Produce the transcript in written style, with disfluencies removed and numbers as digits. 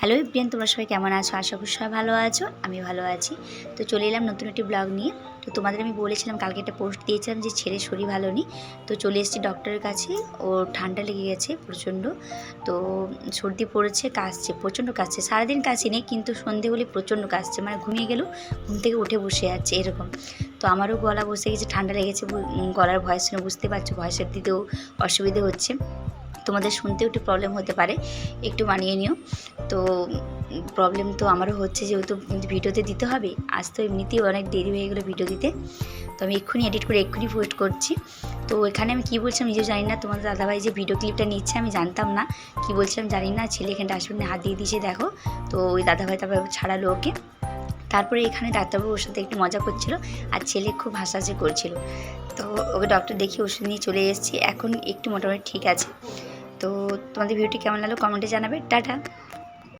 Hello everyone, তোমরা সবাই কেমন আছো? আশা করি সবাই ভালো আছো, আমি ভালো আছি। তো চলে এলাম নতুন একটি ব্লগ নিয়ে। তো তোমাদের আমি বলেছিলাম, কালকে একটা পোস্ট দিয়েছিলাম যে ছেলের শরীর ভালো নেই। তো চলে এসেছি ডক্টরের কাছে। ওর ঠান্ডা লেগে গেছে প্রচণ্ড। তো সর্দি পড়েছে, কাশছে, প্রচণ্ড কাশছে। সারাদিন কাশিনি, কিন্তু সন্ধে হলে প্রচণ্ড কাশছে, মানে ঘুমিয়ে গেলেও ঘুম থেকে উঠে বসে যাচ্ছে এরকম। তো আমারও গলা বসে গেছে, ঠান্ডা লেগেছে, গলার ভয়েস শুনে বুঝতে পারছো, ভয়েসের দিতেও অসুবিধে হচ্ছে। তোমাদের শুনতেও একটু প্রবলেম হতে পারে, একটু মানিয়ে নিও। তো প্রবলেম তো আমারও হচ্ছে, যেহেতু কিন্তু ভিডিওতে দিতে হবে। আজ তো এমনিতেই অনেক দেরি হয়ে গেলো ভিডিও দিতে। তো আমি এক্ষুনি এডিট করে এক্ষুনি পোস্ট করছি। তো এখানে আমি কী বলছিলাম নিজেও জানি না। তোমাদের দাদাভাই যে ভিডিও ক্লিপটা নিচ্ছে আমি জানতাম না, কী বলছিলাম জানি না। ছেলে এখানে ডাস্টবিনে হাত দিয়ে দিয়েছে, দেখো। তো ওই দাদাভাই তারপর ছাড়ালো ওকে। তারপরে এখানে ডাক্তারবাবু ওর সাথে একটু মজা করছিল, আর ছেলে খুব হাসাহাসি করছিল। তো ওকে ডক্টর দেখিয়ে ওষুধ নিয়ে চলে এসেছি, এখন একটু মোটামুটি ঠিক আছে। তো তোমাদের ভিডিওটি কেমন লাগলো কমেন্টে জানাবে। টাটা।